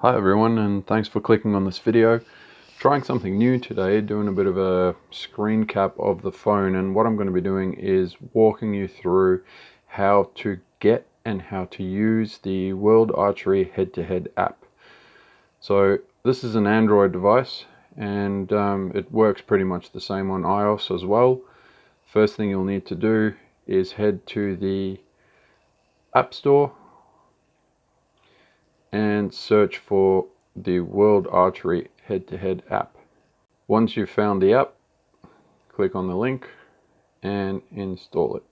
Hi everyone, and thanks for clicking on this video. Trying something new today, doing a bit of a screen cap of the phone, and what I'm going to be doing is walking you through how to get and how to use the World Archery head-to-head app. So this is an Android device, and it works pretty much the same on iOS as well. First thing you'll need to do is head to the App Store and search for the World Archery head-to-head app. Once you've found the app, click on the link and install it.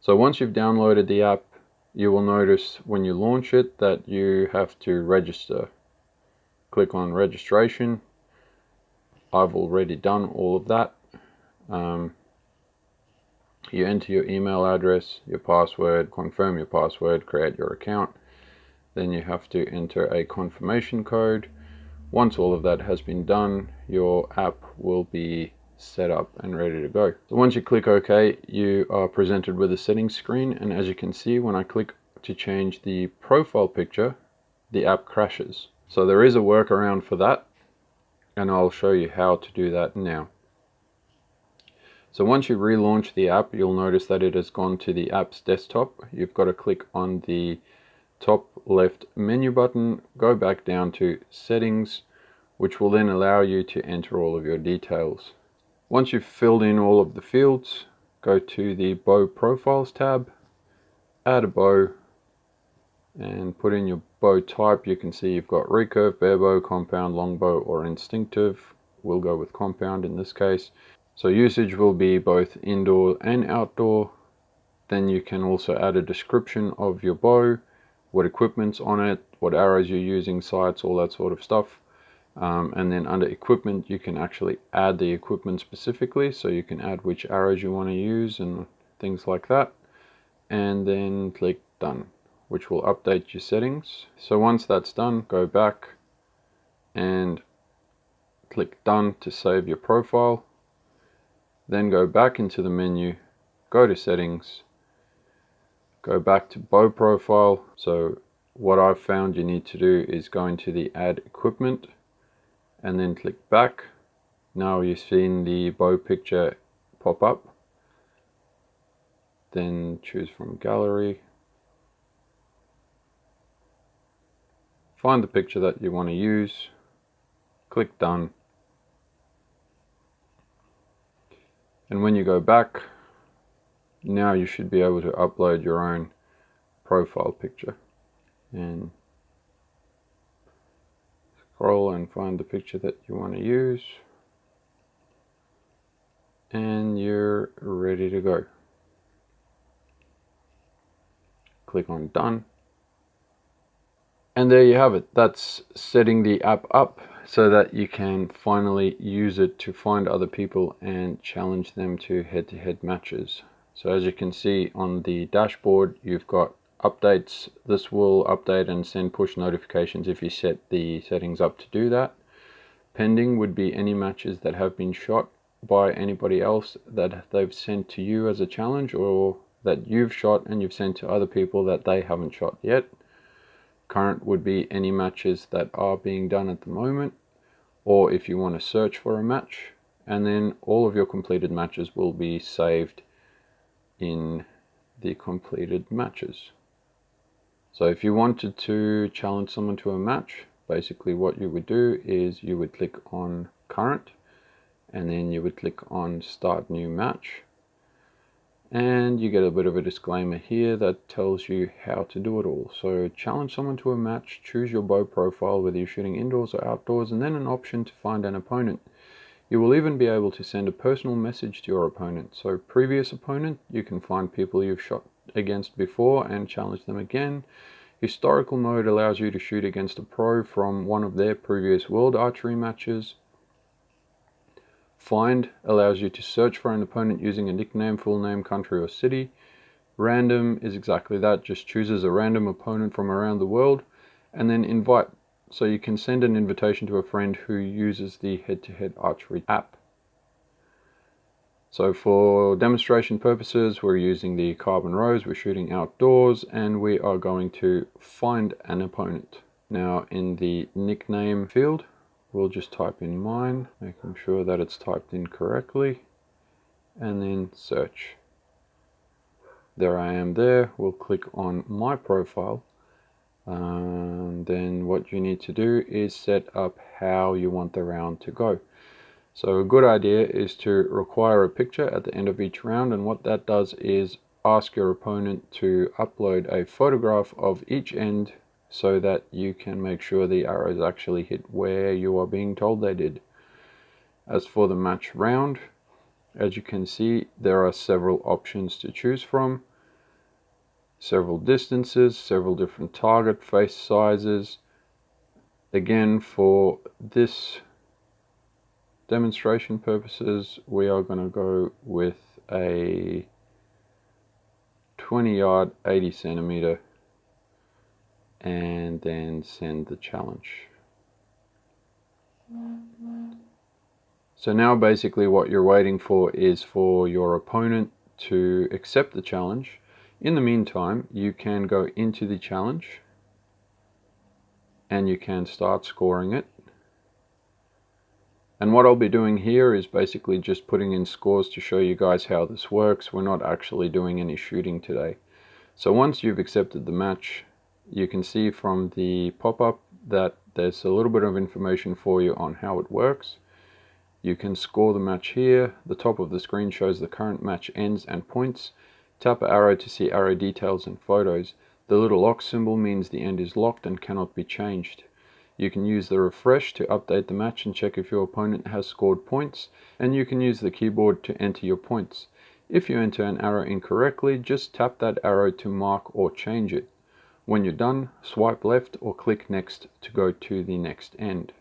So once you've downloaded the app, you will notice when you launch it that you have to register. Click on registration. I've already done all of that. You enter your email address, your password, confirm your password, create your account. Then you have to enter a confirmation code. Once all of that has been done, your app will be set up and ready to go. So once you click OK, you are presented with a settings screen, and as you can see, when I click to change the profile picture, the app crashes. So there is a workaround for that, and I'll show you how to do that now. So once you relaunch the app, you'll notice that it has gone to the app's desktop. You've got to click on the top left menu button, go back down to settings, which will then allow you to enter all of your details. Once you've filled in all of the fields, go to the bow profiles tab, add a bow, and put in your bow type. You can see you've got recurve, bare bow, compound, longbow, or instinctive. We'll go with compound in this case. So usage will be both indoor and outdoor. Then you can also add a description of your bow, what equipment's on it, what arrows you're using, sights, all that sort of stuff. And then under equipment, you can actually add the equipment specifically, so you can add which arrows you want to use and things like that. And then click done, which will update your settings. So once that's done, go back and click done to save your profile. Then go back into the menu, go to settings, go back to bow profile. So what I've found you need to do is go into the add equipment and then click back. Now you've seen the bow picture pop up. Then choose from gallery. Find the picture that you want to use. Click done. And when you go back, now you should be able to upload your own profile picture. And scroll and find the picture that you want to use. And you're ready to go. Click on done. And there you have it. That's setting the app up so that you can finally use it to find other people and challenge them to head-to-head matches. So as you can see on the dashboard, you've got updates. This will update and send push notifications if you set the settings up to do that. Pending would be any matches that have been shot by anybody else that they've sent to you as a challenge, or that you've shot and you've sent to other people that they haven't shot yet. Current would be any matches that are being done at the moment, or if you want to search for a match, and then all of your completed matches will be saved in the completed matches. So if you wanted to challenge someone to a match, basically what you would do is you would click on current, and then you would click on start new match. And you get a bit of a disclaimer here that tells you how to do it all. So challenge someone to a match, choose your bow profile, whether you're shooting indoors or outdoors, and then an option to find an opponent. You will even be able to send a personal message to your opponent. So previous opponent, you can find people you've shot against before and challenge them again. Historical mode allows you to shoot against a pro from one of their previous World Archery matches. Find allows you to search for an opponent using a nickname, full name, country, or city. Random is exactly that, just chooses a random opponent from around the world. And then invite, so you can send an invitation to a friend who uses the head-to-head archery app. So for demonstration purposes, we're using the carbon rose, we're shooting outdoors, and we are going to find an opponent. Now in the nickname field, we'll just type in mine, making sure that it's typed in correctly, and then search. There I am there. We'll click on my profile. Then what you need to do is set up how you want the round to go. So a good idea is to require a picture at the end of each round, and what that does is ask your opponent to upload a photograph of each end so that you can make sure the arrows actually hit where you are being told they did. As for the match round, as you can see, there are several options to choose from, several distances, several different target face sizes. Again, for this demonstration purposes, we are going to go with a 20 yard 80 centimeter and then send the challenge. So now basically what you're waiting for is for your opponent to accept the challenge. In the meantime, you can go into the challenge and you can start scoring it. And what I'll be doing here is basically just putting in scores to show you guys how this works. We're not actually doing any shooting today. So once you've accepted the match, you can see from the pop-up that there's a little bit of information for you on how it works. You can score the match here. The top of the screen shows the current match ends and points. Tap an arrow to see arrow details and photos. The little lock symbol means the end is locked and cannot be changed. You can use the refresh to update the match and check if your opponent has scored points, and you can use the keyboard to enter your points. If you enter an arrow incorrectly, just tap that arrow to mark or change it. When you're done, swipe left or click next to go to the next end.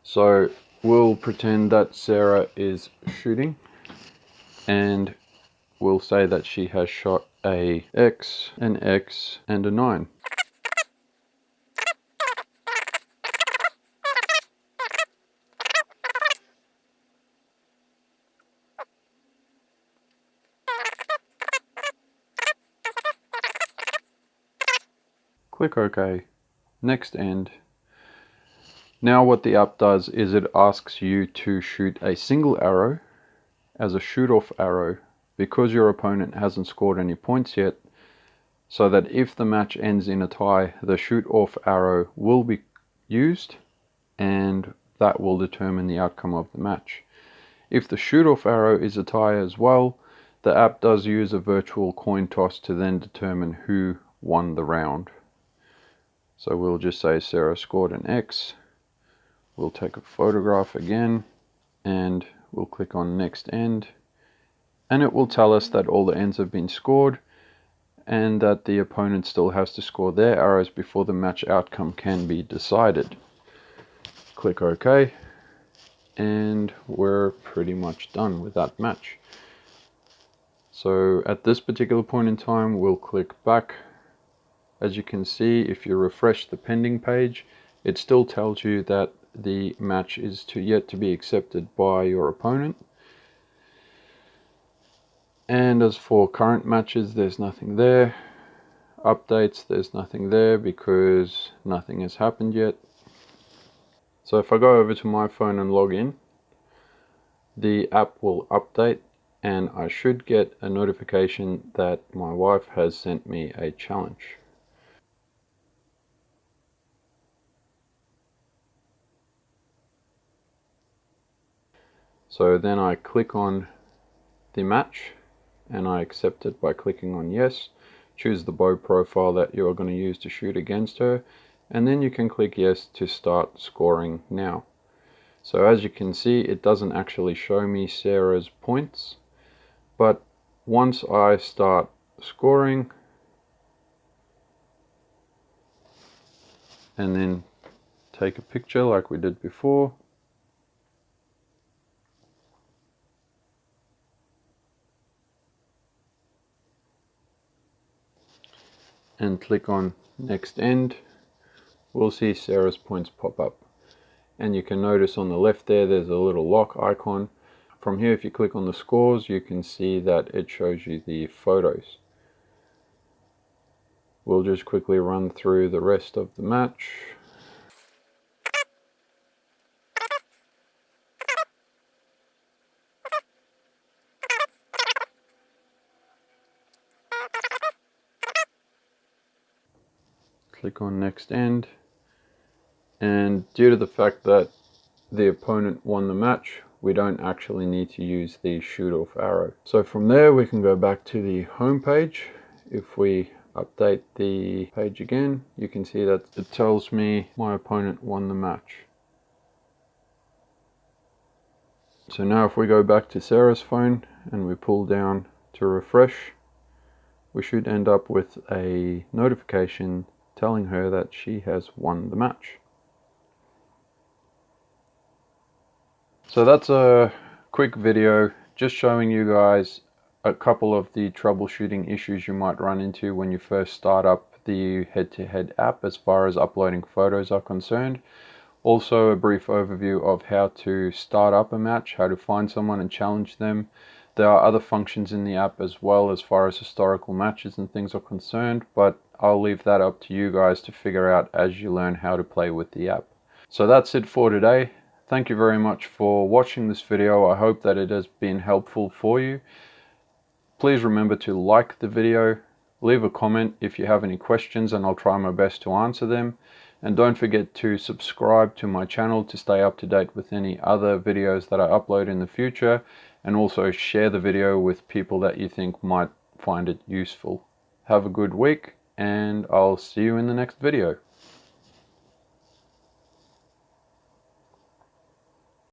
So we'll pretend that Sarah is shooting, and we'll say that she has shot a X, an X, and a 9. Click OK. Next end. Now what the app does is it asks you to shoot a single arrow as a shoot-off arrow because your opponent hasn't scored any points yet, so that if the match ends in a tie, the shoot-off arrow will be used and that will determine the outcome of the match. If the shoot-off arrow is a tie as well, the app does use a virtual coin toss to then determine who won the round. So we'll just say Sarah scored an X. We'll take a photograph again and we'll click on next end, and it will tell us that all the ends have been scored and that the opponent still has to score their arrows before the match outcome can be decided. Click OK, and we're pretty much done with that match. So at this particular point in time, we'll click back. As you can see, if you refresh the pending page, it still tells you that the match is yet to be accepted by your opponent. And as for current matches, there's nothing there. Updates, there's nothing there because nothing has happened yet. So if I go over to my phone and log in, the app will update and I should get a notification that my wife has sent me a challenge. So then I click on the match and I accept it by clicking on yes. Choose the bow profile that you are going to use to shoot against her, and then you can click yes to start scoring now. So as you can see, it doesn't actually show me Sarah's points, but once I start scoring and then take a picture like we did before, and click on next end, we'll see Sarah's points pop up. And you can notice on the left there's a little lock icon. From here, if you click on the scores, you can see that it shows you the photos. We'll just quickly run through the rest of the match. Click on next end, and due to the fact that the opponent won the match, we don't actually need to use the shoot off arrow. So from there we can go back to the home page. If we update the page again, you can see that it tells me my opponent won the match. So now if we go back to Sarah's phone and we pull down to refresh, we should end up with a notification telling her that she has won the match. So that's a quick video just showing you guys a couple of the troubleshooting issues you might run into when you first start up the head-to-head app as far as uploading photos are concerned. Also a brief overview of how to start up a match, how to find someone and challenge them. There are other functions in the app as well as far as historical matches and things are concerned, but I'll leave that up to you guys to figure out as you learn how to play with the app. So that's it for today. Thank you very much for watching this video. I hope that it has been helpful for you. Please remember to like the video, leave a comment if you have any questions and I'll try my best to answer them. And don't forget to subscribe to my channel to stay up to date with any other videos that I upload in the future, and also share the video with people that you think might find it useful. Have a good week, and I'll see you in the next video.